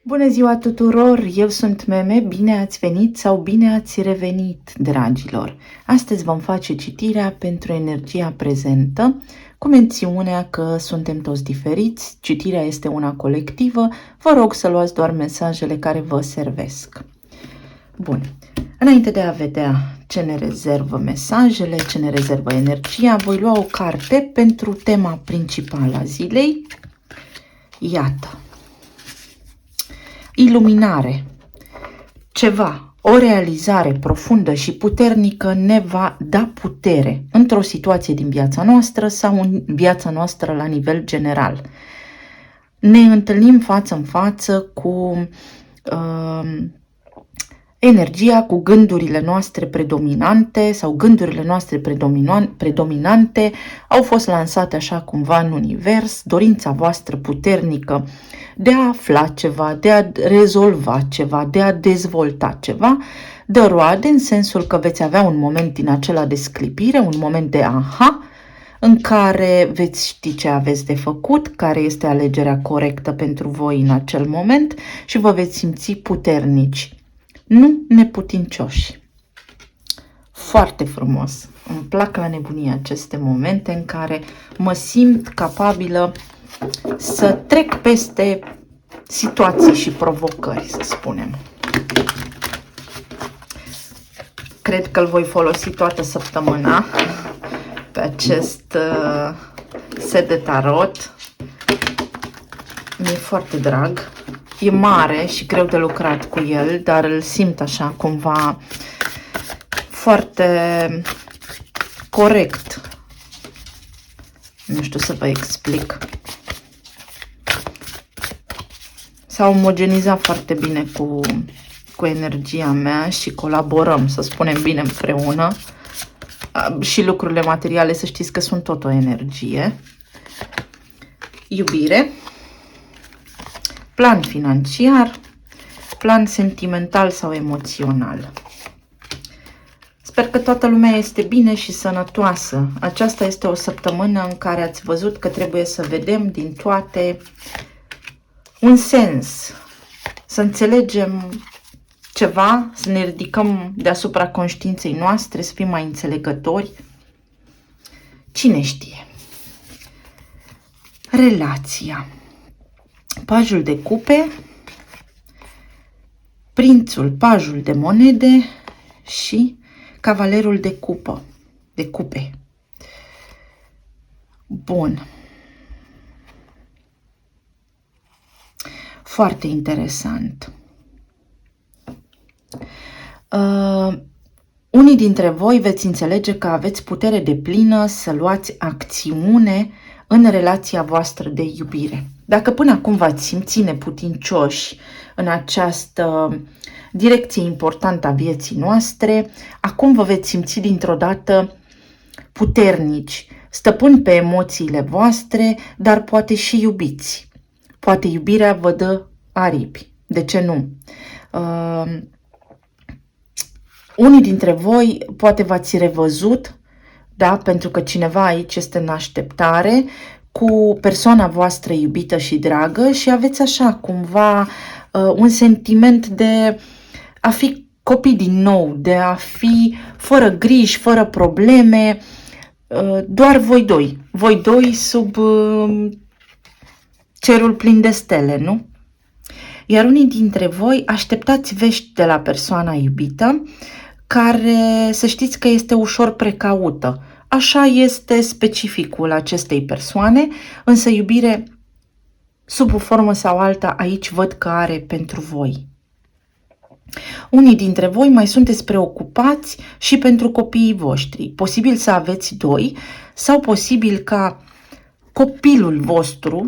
Bună ziua tuturor! Eu sunt Meme, bine ați venit sau bine ați revenit, dragilor! Astăzi vom face citirea pentru energia prezentă, cu mențiunea că suntem toți diferiți, citirea este una colectivă, vă rog să luați doar mesajele care vă servesc. Bun, înainte de a vedea ce ne rezervă mesajele, ce ne rezervă energia, voi lua o carte pentru tema principală a zilei. Iată! Iluminare. Ceva, o realizare profundă și puternică ne va da putere într-o situație din viața noastră sau în viața noastră la nivel general. Ne întâlnim față în față cu energia, cu gândurile noastre predominante sau gândurile noastre predominante au fost lansate așa cumva în univers, dorința voastră puternică de a afla ceva, de a rezolva ceva, de a dezvolta ceva, dă roade în sensul că veți avea un moment din acela de sclipire, un moment de aha, în care veți ști ce aveți de făcut, care este alegerea corectă pentru voi în acel moment și vă veți simți puternici, nu neputincioși. Foarte frumos! Îmi plac la nebunie aceste momente în care mă simt capabilă să trec peste situații și provocări, să spunem. Cred că îl voi folosi toată săptămâna pe acest set de tarot. Mi-e foarte drag. E mare și greu de lucrat cu el, dar îl simt așa cumva foarte corect. Nu știu să vă explic. S-a omogenizat foarte bine cu energia mea și colaborăm, să spunem bine, împreună. Și lucrurile materiale, să știți că sunt tot o energie. Iubire. Plan financiar. Plan sentimental sau emoțional. Sper că toată lumea este bine și sănătoasă. Aceasta este o săptămână în care ați văzut că trebuie să vedem din toate un sens, să înțelegem ceva, să ne ridicăm deasupra conștiinței noastre, să fim mai înțelegători. Cine știe? Relația. Pajul de cupe, prințul, pajul de monede și cavalerul de cupe. Bun. Foarte interesant. Unii dintre voi veți înțelege că aveți putere deplină să luați acțiune în relația voastră de iubire. Dacă până acum v-ați simțit neputincioși în această direcție importantă a vieții noastre, acum vă veți simți dintr-o dată puternici, stăpâni pe emoțiile voastre, dar poate și iubiți. Poate iubirea vă dă aripi. De ce nu? Unii dintre voi poate v-ați revăzut, da? Pentru că cineva aici este în așteptare cu persoana voastră iubită și dragă și aveți așa cumva un sentiment de a fi copii din nou, de a fi fără griji, fără probleme, doar voi doi sub cerul plin de stele, nu? Iar unii dintre voi așteptați vești de la persoana iubită, care să știți că este ușor precaută. Așa este specificul acestei persoane, însă iubire sub o formă sau alta aici văd că are pentru voi. Unii dintre voi mai sunteți preocupați și pentru copiii voștri. Posibil să aveți doi sau posibil ca copilul vostru,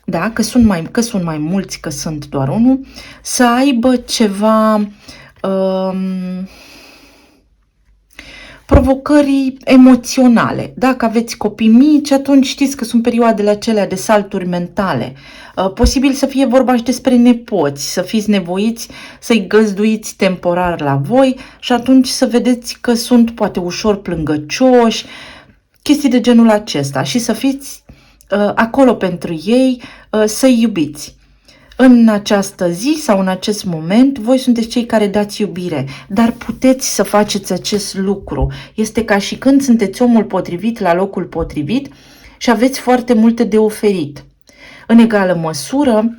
da, că sunt mai mulți, că sunt doar unul, să aibă ceva provocări emoționale. Dacă aveți copii mici, atunci știți că sunt perioadele acelea de salturi mentale. Posibil să fie vorba și despre nepoți, să fiți nevoiți să-i găzduiți temporar la voi și atunci să vedeți că sunt poate ușor plângăcioși, chestii de genul acesta și să fiți acolo pentru ei, să-i iubiți. În această zi sau în acest moment, voi sunteți cei care dați iubire, dar puteți să faceți acest lucru. Este ca și când sunteți omul potrivit la locul potrivit și aveți foarte multe de oferit. În egală măsură,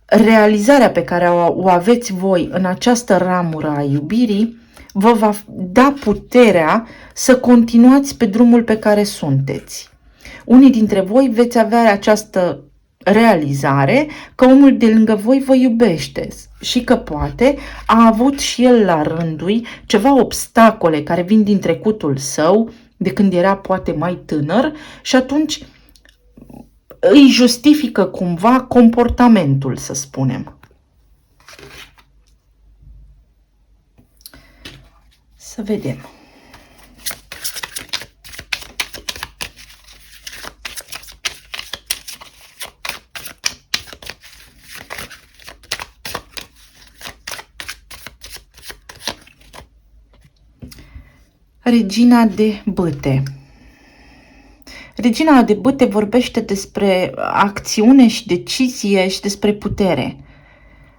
realizarea pe care o aveți voi în această ramură a iubirii vă va da puterea să continuați pe drumul pe care sunteți. Unii dintre voi veți avea această realizare că omul de lângă voi vă iubește și că poate a avut și el la rândul ceva obstacole care vin din trecutul său, de când era poate mai tânăr, și atunci îi justifică cumva comportamentul, să spunem. Să vedem. Regina de bâte. Regina de bâte vorbește despre acțiune și decizie și despre putere.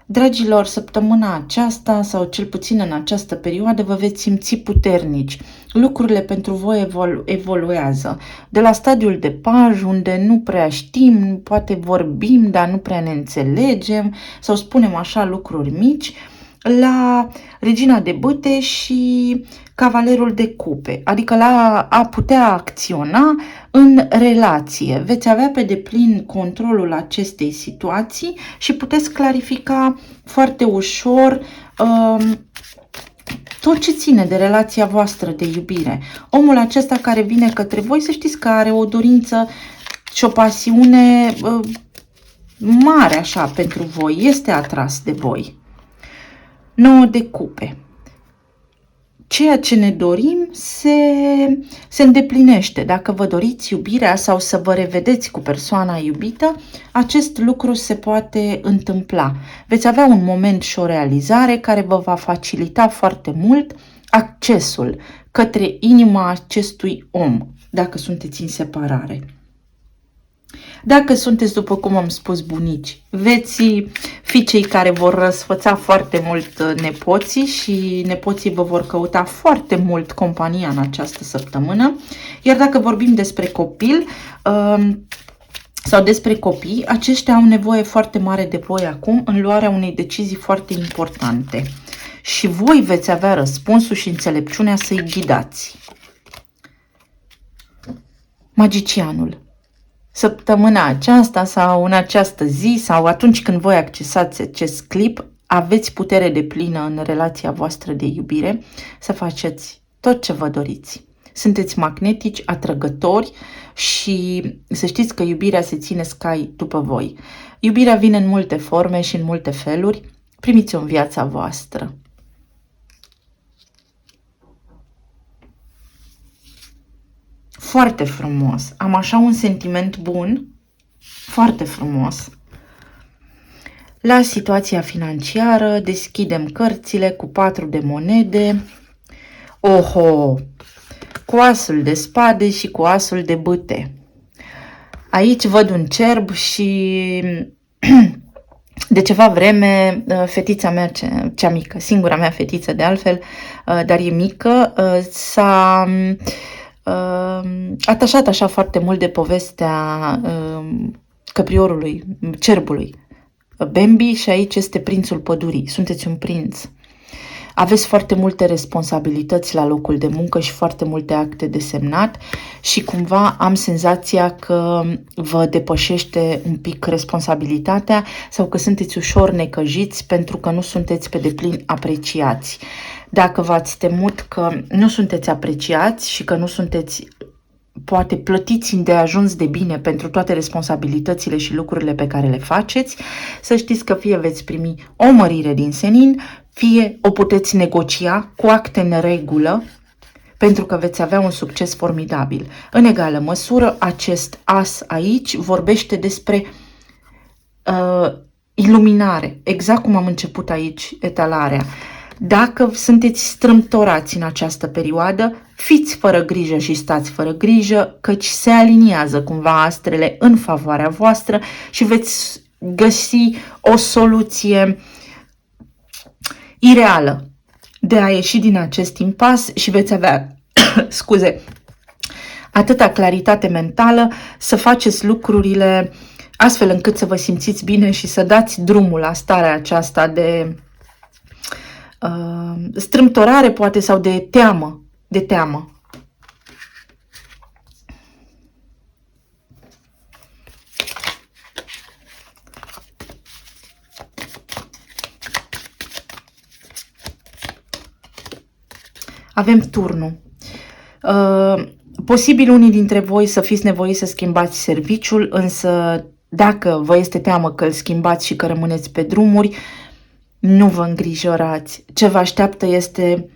Dragilor, săptămâna aceasta, sau cel puțin în această perioadă, vă veți simți puternici. Lucrurile pentru voi evoluează. De la stadiul de paj, unde nu prea știm, poate vorbim, dar nu prea ne înțelegem, sau spunem așa lucruri mici, la Regina de bâte și Cavalerul de cupe, adică la a putea acționa în relație. Veți avea pe deplin controlul acestei situații și puteți clarifica foarte ușor tot ce ține de relația voastră de iubire. Omul acesta care vine către voi, să știți că are o dorință și o pasiune mare așa pentru voi, este atras de voi. 9 de cupe. Ceea ce ne dorim se îndeplinește. Dacă vă doriți iubirea sau să vă revedeți cu persoana iubită, acest lucru se poate întâmpla. Veți avea un moment și o realizare care vă va facilita foarte mult accesul către inima acestui om, dacă sunteți în separare. Dacă sunteți, după cum am spus, bunici, veți fi cei care vor răsfăța foarte mult nepoții și nepoții vă vor căuta foarte mult compania în această săptămână. Iar dacă vorbim despre copil sau despre copii, aceștia au nevoie foarte mare de voi acum în luarea unei decizii foarte importante. Și voi veți avea răspunsul și înțelepciunea să-i ghidați. Magicianul. Săptămâna aceasta sau în această zi sau atunci când voi accesați acest clip, aveți putere deplină în relația voastră de iubire să faceți tot ce vă doriți. Sunteți magnetici, atrăgători și să știți că iubirea se ține scai după voi. Iubirea vine în multe forme și în multe feluri. Primiți-o în viața voastră. Foarte frumos. Am așa un sentiment bun, foarte frumos. La situația financiară deschidem cărțile cu 4 de monede. Oho! Cu asul de spade și cu asul de bâte. Aici văd un cerb și de ceva vreme fetița mea cea mică, singura mea fetiță de altfel, dar e mică, s-a atașat așa foarte mult de povestea căpriorului, cerbului, Bambi, și aici este prințul pădurii. Sunteți un prinț. Aveți foarte multe responsabilități la locul de muncă și foarte multe acte de semnat și cumva am senzația că vă depășește un pic responsabilitatea sau că sunteți ușor necăjiți pentru că nu sunteți pe deplin apreciați. Dacă v-ați temut că nu sunteți apreciați și că nu sunteți poate plătiți îndeajuns de bine pentru toate responsabilitățile și lucrurile pe care le faceți, să știți că fie veți primi o mărire din senin, fie o puteți negocia cu acte în regulă, pentru că veți avea un succes formidabil. În egală măsură, acest as aici vorbește despre iluminare, exact cum am început aici etalarea. Dacă sunteți strâmtorați în această perioadă, fiți fără grijă și stați fără grijă, căci se aliniază cumva astrele în favoarea voastră și veți găsi o soluție ireală de a ieși din acest impas și veți avea, scuze, atâta claritate mentală să faceți lucrurile astfel încât să vă simțiți bine și să dați drumul la starea aceasta de strâmtorare, poate, sau de teamă. De teamă. Avem turnul. Posibil unii dintre voi să fiți nevoiți să schimbați serviciul, însă dacă vă este teamă că îl schimbați și că rămâneți pe drumuri, nu vă îngrijorați. Ce vă așteaptă este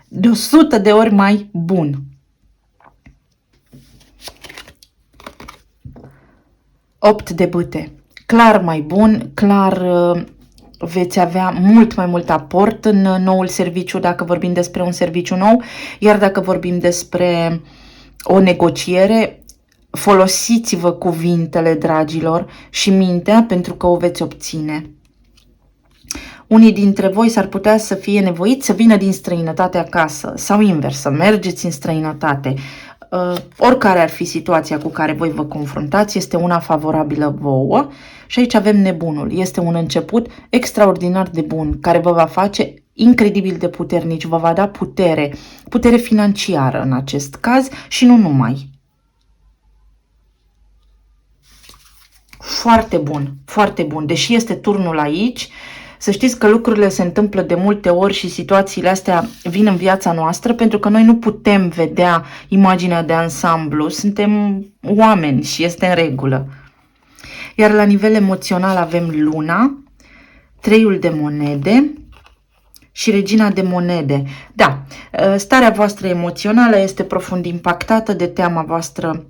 de 100 de ori mai bun. 8 de bâte. Clar mai bun, clar veți avea mult mai mult aport în noul serviciu dacă vorbim despre un serviciu nou, iar dacă vorbim despre o negociere, folosiți-vă cuvintele, dragilor, și mintea, pentru că o veți obține. Unii dintre voi s-ar putea să fie nevoiți să vină din străinătate acasă sau invers, să mergeți în străinătate. Oricare ar fi situația cu care voi vă confruntați, este una favorabilă vouă și aici avem nebunul. Este un început extraordinar de bun care vă va face incredibil de puternici, vă va da putere, putere financiară în acest caz și nu numai. Foarte bun, foarte bun. Deși este turnul aici, să știți că lucrurile se întâmplă de multe ori și situațiile astea vin în viața noastră pentru că noi nu putem vedea imaginea de ansamblu. Suntem oameni și este în regulă. Iar la nivel emoțional avem luna, treiul de monede și regina de monede. Da, starea voastră emoțională este profund impactată de teama voastră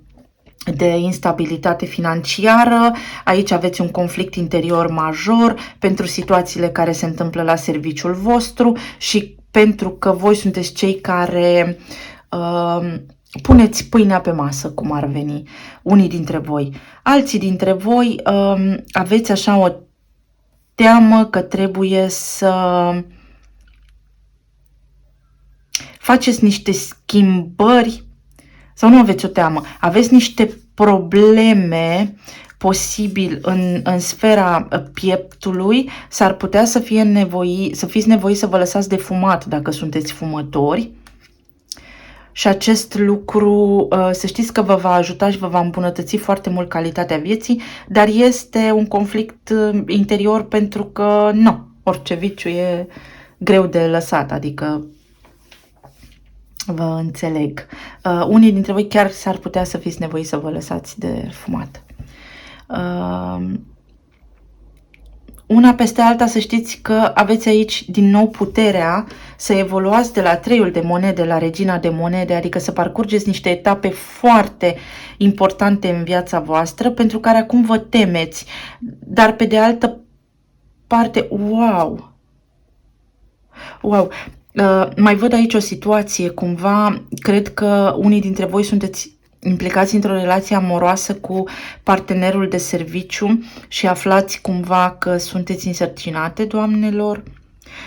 de instabilitate financiară. Aici aveți un conflict interior major pentru situațiile care se întâmplă la serviciul vostru și pentru că voi sunteți cei care puneți pâinea pe masă, cum ar veni, unii dintre voi. Alții dintre voi aveți așa o teamă că trebuie să faceți niște schimbări, sau nu aveți o teamă, aveți niște probleme posibil în sfera pieptului, s-ar putea să fiți nevoiți să vă lăsați de fumat dacă sunteți fumători. Și acest lucru, să știți că vă va ajuta și vă va îmbunătăți foarte mult calitatea vieții, dar este un conflict interior pentru că, nu, orice viciu e greu de lăsat, adică vă înțeleg. Unii dintre voi chiar s-ar putea să fiți nevoiți să vă lăsați de fumat. Una peste alta, să știți că aveți aici din nou puterea să evoluați de la treiul de monede la regina de monede, adică să parcurgeți niște etape foarte importante în viața voastră, pentru care acum vă temeți. Dar pe de altă parte, wow! Mai văd aici o situație, cumva, cred că unii dintre voi sunteți implicați într-o relație amoroasă cu partenerul de serviciu și aflați cumva că sunteți însărcinate, doamnelor,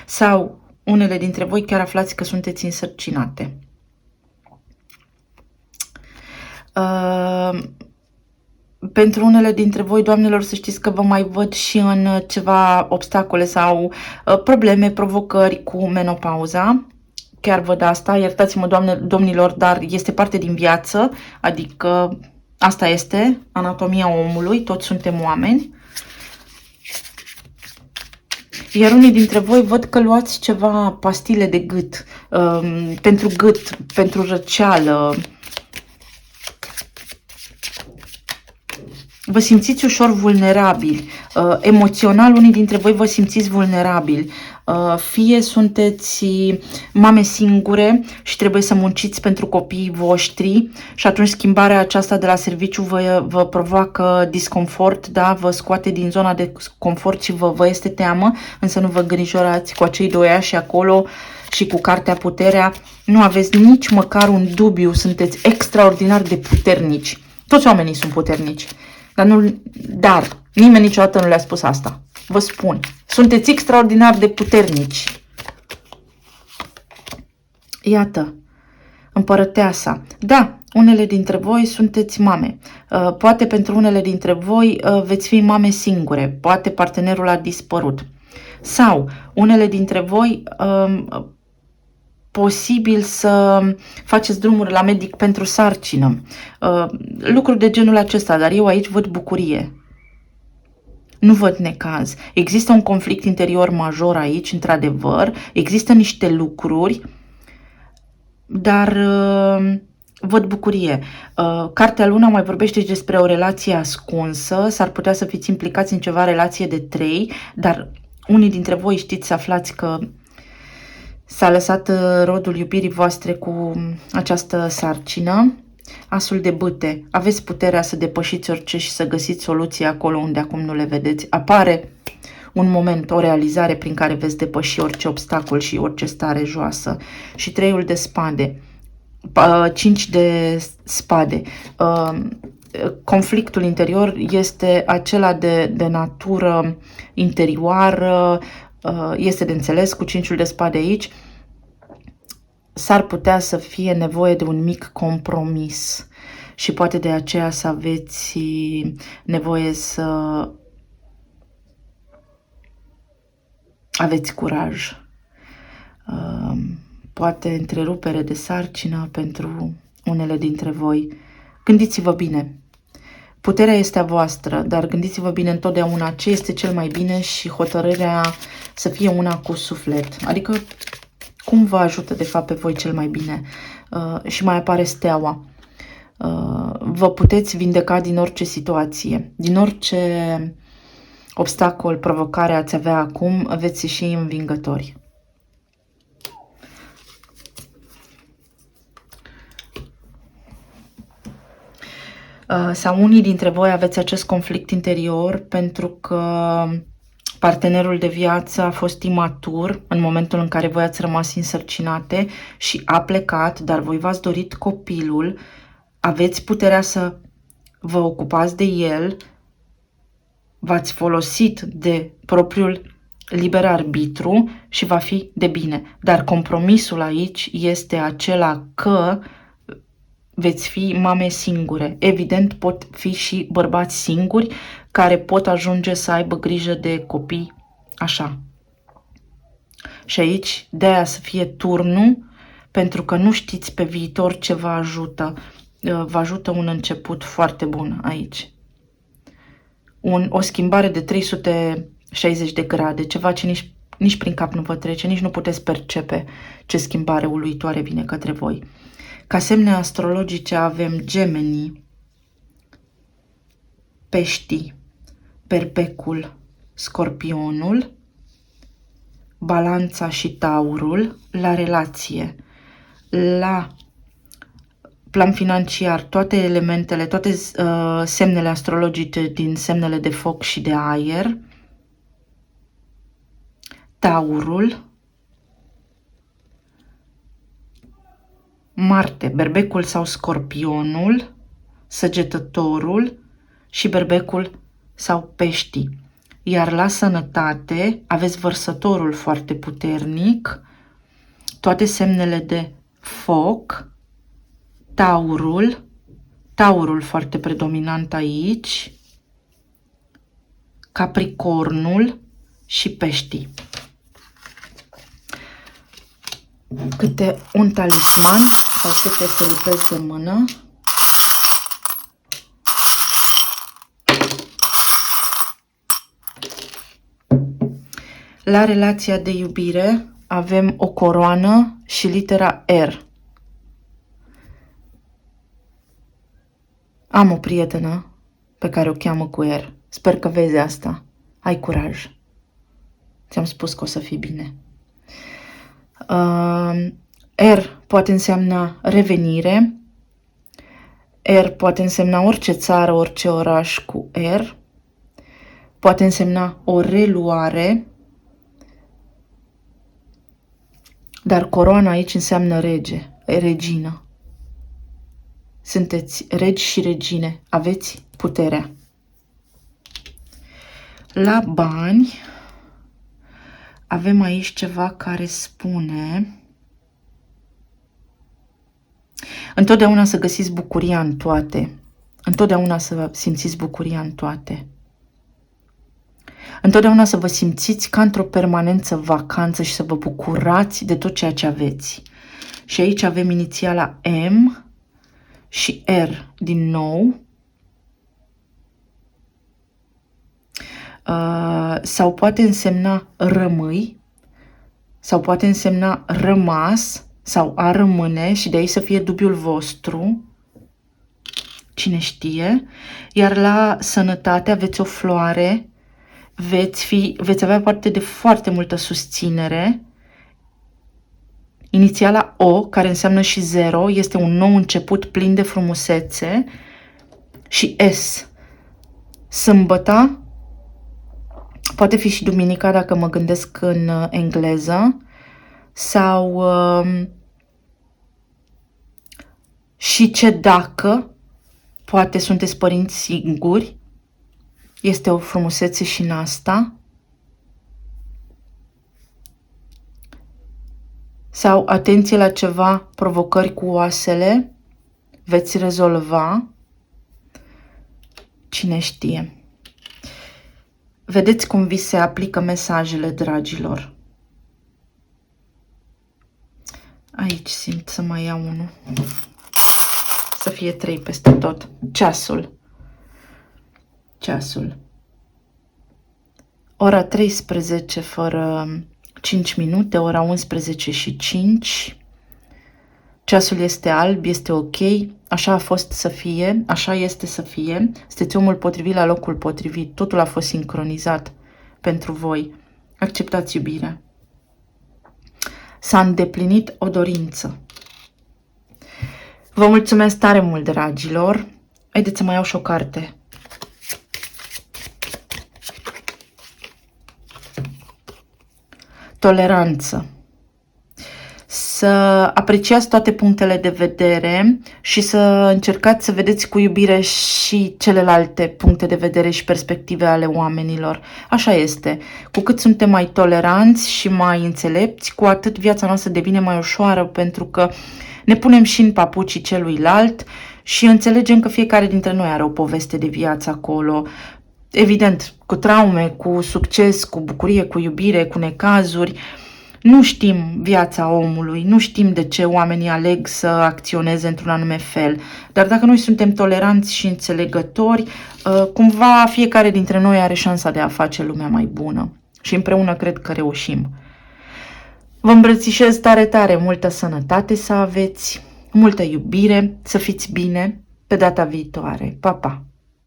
sau unele dintre voi chiar aflați că sunteți însărcinate. Pentru unele dintre voi, doamnelor, să știți că vă mai văd și în ceva obstacole sau probleme, provocări cu menopauza. Chiar văd asta, iertați-mă, domnilor, dar este parte din viață, adică asta este anatomia omului, toți suntem oameni. Iar unii dintre voi văd că luați ceva pastile de gât, gât, pentru răceală. Vă simțiți ușor vulnerabili, emoțional unii dintre voi vă simțiți vulnerabili, fie sunteți mame singure și trebuie să munciți pentru copiii voștri și atunci schimbarea aceasta de la serviciu vă provoacă disconfort, da? Vă scoate din zona de confort și vă este teamă, însă nu vă îngrijorați, cu acei doi ași acolo și cu cartea puterea, nu aveți nici măcar un dubiu, sunteți extraordinar de puternici. Toți oamenii sunt puternici. Dar Nimeni niciodată nu le-a spus asta. Vă spun. Sunteți extraordinar de puternici. Iată. Împărăteasa. Da, unele dintre voi sunteți mame. Poate pentru unele dintre voi veți fi mame singure. Poate partenerul a dispărut. Sau unele dintre voi posibil să faceți drumuri la medic pentru sarcină. Lucruri de genul acesta, dar eu aici văd bucurie. Nu văd necaz. Există un conflict interior major aici, într-adevăr. Există niște lucruri, dar văd bucurie. Cartea Luna mai vorbește despre o relație ascunsă. S-ar putea să fiți implicați în ceva relație de 3, dar unii dintre voi știți să aflați că s-a lăsat rodul iubirii voastre cu această sarcină. Asul de bâte. Aveți puterea să depășiți orice și să găsiți soluții acolo unde acum nu le vedeți. Apare un moment, o realizare prin care veți depăși orice obstacol și orice stare joasă. Și 3 de spade. 5 de spade. Conflictul interior este acela de natură interioară, este de înțeles cu 5 de spade aici. S-ar putea să fie nevoie de un mic compromis și poate de aceea să aveți nevoie să aveți curaj. Poate întrerupere de sarcină pentru unele dintre voi. Gândiți-vă bine. Puterea este a voastră, dar gândiți-vă bine întotdeauna ce este cel mai bine și hotărârea să fie una cu suflet. Adică cum vă ajută de fapt pe voi cel mai bine. Și mai apare steaua. Vă puteți vindeca din orice situație, din orice obstacol, provocare ați avea acum, veți ieși învingători. Sau unii dintre voi aveți acest conflict interior pentru că partenerul de viață a fost imatur în momentul în care voi ați rămas însărcinate și a plecat, dar voi v-ați dorit copilul, aveți puterea să vă ocupați de el, v-ați folosit de propriul liber arbitru și va fi de bine. Dar compromisul aici este acela că veți fi mame singure. Evident, pot fi și bărbați singuri care pot ajunge să aibă grijă de copii așa. Și aici, de-aia să fie turnul, pentru că nu știți pe viitor ce vă ajută. Vă ajută un început foarte bun aici. O schimbare de 360 de grade, ceva ce nici prin cap nu vă trece, nici nu puteți percepe ce schimbare uluitoare vine către voi. Ca semne astrologice avem Gemenii, Peștii, Berbecul, Scorpionul, Balanța și Taurul. La relație, la plan financiar, toate elementele, toate semnele astrologice din semnele de foc și de aer, Taurul, Marte, Berbecul sau Scorpionul, Săgetătorul și Berbecul sau Peștii. Iar la sănătate aveți Vărsătorul foarte puternic, toate semnele de foc, Taurul foarte predominant aici, Capricornul și Peștii. Câte un talisman sau câte felipezi de mână. La relația de iubire avem o coroană și litera R. Am o prietenă pe care o cheamă cu R. Sper că vezi asta. Ai curaj. Ți-am spus că o să fii bine. R poate însemna revenire. R poate însemna orice țară, orice oraș cu R. Poate însemna o reluare. Dar coroana aici înseamnă rege, regină. Sunteți regi și regine, aveți puterea. La bani avem aici ceva care spune întotdeauna să găsiți bucuria în toate. Întotdeauna să simțiți bucuria în toate. Întotdeauna să vă simțiți ca într-o permanență vacanță și să vă bucurați de tot ceea ce aveți. Și aici avem inițiala M și R din nou. Sau poate însemna rămâi, sau poate însemna rămas, sau a rămâne și de aici să fie dubiul vostru. Cine știe. Iar la sănătate aveți o floare, veți avea parte de foarte multă susținere. Inițiala O, care înseamnă și 0, este un nou început plin de frumusețe. Și S, sâmbăta, poate fi și duminica dacă mă gândesc în engleză, sau și ce dacă, poate sunteți părinți singuri, este o frumusețe și în asta. Sau atenție la ceva, provocări cu oasele, veți rezolva, cine știe. Vedeți cum vi se aplică mesajele, dragilor. Aici simt să mai iau unul. Să fie 3 peste tot. Ceasul. Ceasul. Ora 13 fără 5 minute, ora 11 și 5. Ceasul este alb, este ok. Așa a fost să fie, așa este să fie. Sunteți omul potrivit la locul potrivit. Totul a fost sincronizat pentru voi. Acceptați iubirea. S-a îndeplinit o dorință. Vă mulțumesc tare mult, dragilor. Haideți să mai iau și o carte. Toleranță. Să apreciați toate punctele de vedere și să încercați să vedeți cu iubire și celelalte puncte de vedere și perspective ale oamenilor. Așa este. Cu cât suntem mai toleranți și mai înțelepți, cu atât viața noastră devine mai ușoară, pentru că ne punem și în papucii celuilalt și înțelegem că fiecare dintre noi are o poveste de viață acolo. Evident, cu traume, cu succes, cu bucurie, cu iubire, cu necazuri. Nu știm viața omului, nu știm de ce oamenii aleg să acționeze într-un anume fel. Dar dacă noi suntem toleranți și înțelegători, cumva fiecare dintre noi are șansa de a face lumea mai bună. Și împreună cred că reușim. Vă îmbrățișez tare, tare, multă sănătate să aveți, multă iubire, să fiți bine. Pe data viitoare. Pa, pa!